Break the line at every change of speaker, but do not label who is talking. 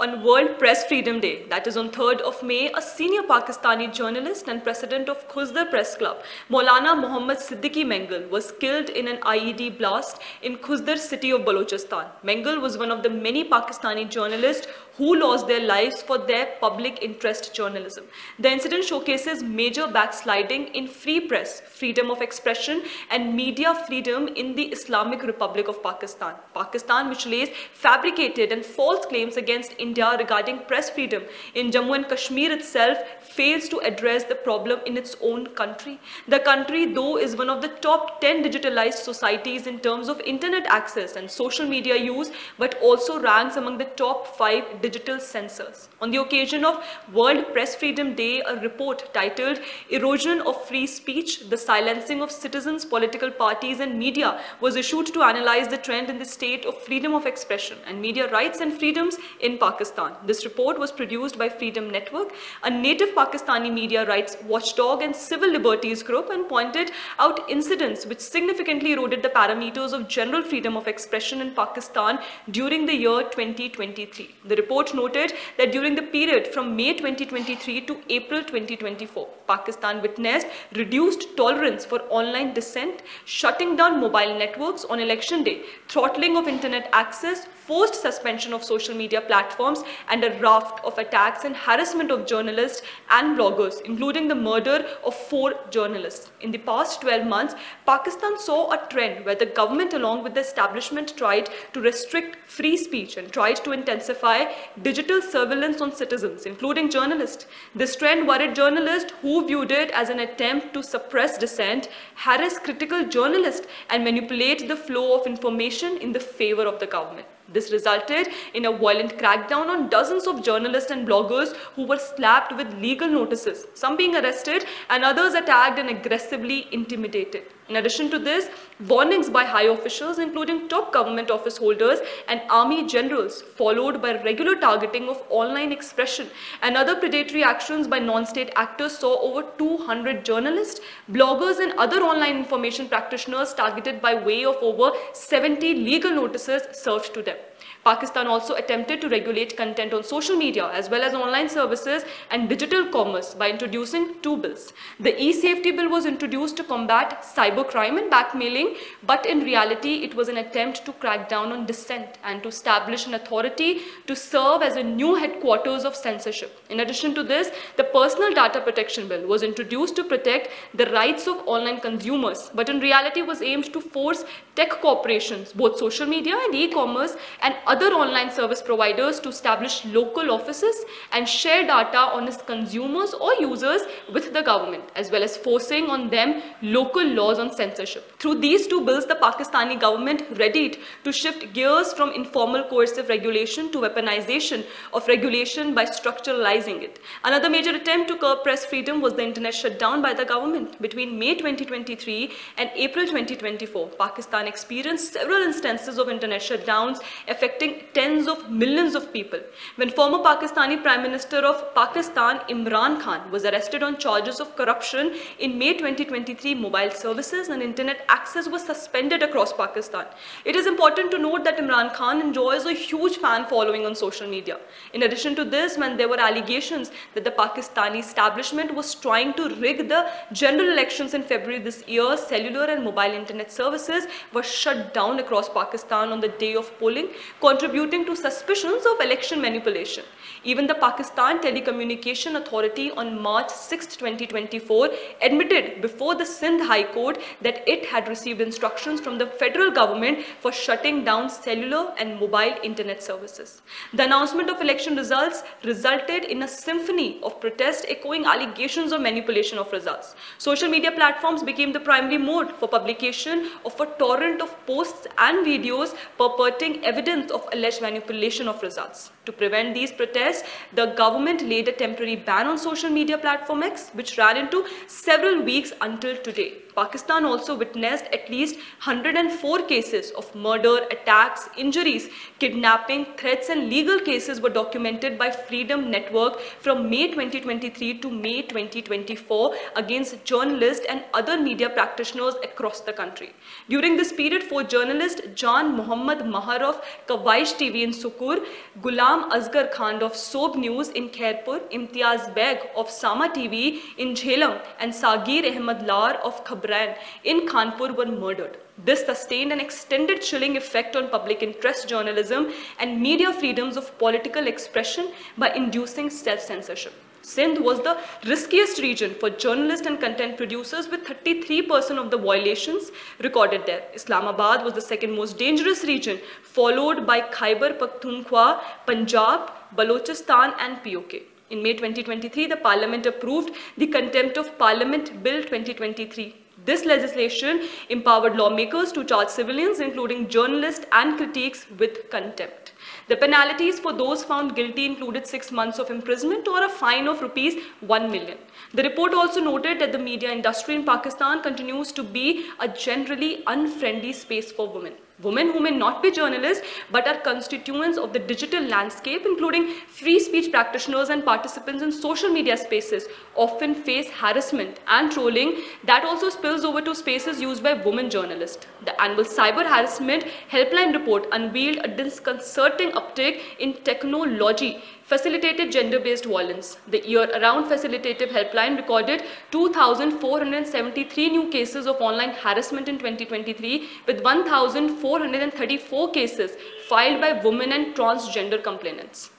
On World Press Freedom Day, that is on 3rd of May, a senior Pakistani journalist and president of Khuzdar Press Club, Maulana Muhammad Siddiqui Mengal, was killed in an IED blast in Khuzdar city of Balochistan. Mengal was one of the many Pakistani journalists who lost their lives for their public interest journalism. The incident showcases major backsliding in free press, freedom of expression, and media freedom in the Islamic Republic of Pakistan. Pakistan, which lays fabricated and false claims against India regarding press freedom in Jammu and Kashmir itself, fails to address the problem in its own country. The country, though, is one of the top 10 digitalized societies in terms of internet access and social media use, but also ranks among the top 5 digital censors. On the occasion of World Press Freedom Day, a report titled Erosion of Free Speech, the Silencing of Citizens, Political Parties and Media was issued to analyze the trend in the state of freedom of expression and media rights and freedoms in Pakistan. This report was produced by Freedom Network, a native Pakistani media rights watchdog and civil liberties group, and pointed out incidents which significantly eroded the parameters of general freedom of expression in Pakistan during the year 2023. The report noted that during the period from May 2023 to April 2024, Pakistan witnessed reduced tolerance for online dissent, shutting down mobile networks on election day, throttling of internet access, forced suspension of social media platforms, and a raft of attacks and harassment of journalists and bloggers, including the murder of 4 journalists. In the past 12 months, Pakistan saw a trend where the government, along with the establishment, tried to restrict free speech and tried to intensify digital surveillance on citizens, including journalists. This trend worried journalists who viewed it as an attempt to suppress dissent, harass critical journalists, and manipulate the flow of information in the favor of the government. This resulted in a violent crackdown on dozens of journalists and bloggers who were slapped with legal notices, some being arrested and others attacked and aggressively intimidated. In addition to this, warnings by high officials, including top government office holders and army generals, followed by regular targeting of online expression and other predatory actions by non-state actors, saw over 200 journalists, bloggers and other online information practitioners targeted by way of over 70 legal notices served to them. Pakistan also attempted to regulate content on social media as well as online services and digital commerce by introducing 2 bills. The e-safety bill was introduced to combat cybercrime and blackmailing, but in reality it was an attempt to crack down on dissent and to establish an authority to serve as a new headquarters of censorship. In addition to this, the Personal Data Protection Bill was introduced to protect the rights of online consumers, but in reality was aimed to force tech corporations, both social media and e-commerce and other online service providers, to establish local offices and share data on its consumers or users with the government, as well as forcing on them local laws on censorship. Through these 2 bills, the Pakistani government readied to shift gears from informal coercive regulation to weaponization of regulation by structuralizing it. Another major attempt to curb press freedom was the internet shutdown by the government. Between May 2023 and April 2024, Pakistan experienced several instances of internet shutdowns affecting tens of millions of people. When former Pakistani Prime Minister of Pakistan, Imran Khan, was arrested on charges of corruption in May 2023, mobile services and internet access was suspended across Pakistan. It is important to note that Imran Khan enjoys a huge fan following on social media. In addition to this, when there were allegations that the Pakistani establishment was trying to rig the general elections in February this year, cellular and mobile internet services were shut down across Pakistan on the day of polling, contributing to suspicions of election manipulation. Even the Pakistan Telecommunication Authority on March 6, 2024 admitted before the Sindh High Court that it had received instructions from the federal government for shutting down cellular and mobile internet services. The announcement of election results resulted in a symphony of protest echoing allegations of manipulation of results. Social media platforms became the primary mode for publication of a torrent of posts and videos purporting evidence of alleged manipulation of results. To prevent these protests, the government laid a temporary ban on social media platform X, which ran into several weeks until today. Pakistan also witnessed at least 104 cases of murder, attacks, injuries, kidnapping, threats and legal cases were documented by Freedom Network from May 2023 to May 2024 against journalists and other media practitioners across the country. During this period, 4 journalists, Jan Muhammad Mahar of Kawai Vaish TV in Sukur, Gulam Asghar Khan of Soap News in Khairpur, Imtiaz Beg of Sama TV in Jhelum, and Sagir Ahmed Lar of Khabrain in Kanpur were murdered. This sustained an extended chilling effect on public interest journalism and media freedoms of political expression by inducing self-censorship. Sindh was the riskiest region for journalists and content producers, with 33% of the violations recorded there. Islamabad was the second most dangerous region, followed by Khyber Pakhtunkhwa, Punjab, Balochistan and POK. In May 2023, the Parliament approved the Contempt of Parliament Bill 2023. This legislation empowered lawmakers to charge civilians, including journalists and critics, with contempt. The penalties for those found guilty included 6 months of imprisonment or a fine of ₹1 million. The report also noted that the media industry in Pakistan continues to be a generally unfriendly space for women. Women who may not be journalists but are constituents of the digital landscape, including free speech practitioners and participants in social media spaces, often face harassment and trolling that also spills over to spaces used by women journalists. The annual Cyber Harassment Helpline report unveiled a disconcerting uptick in technology facilitated gender-based violence. The year-round facilitative helpline recorded 2,473 new cases of online harassment in 2023, with 1,434 cases filed by women and transgender complainants.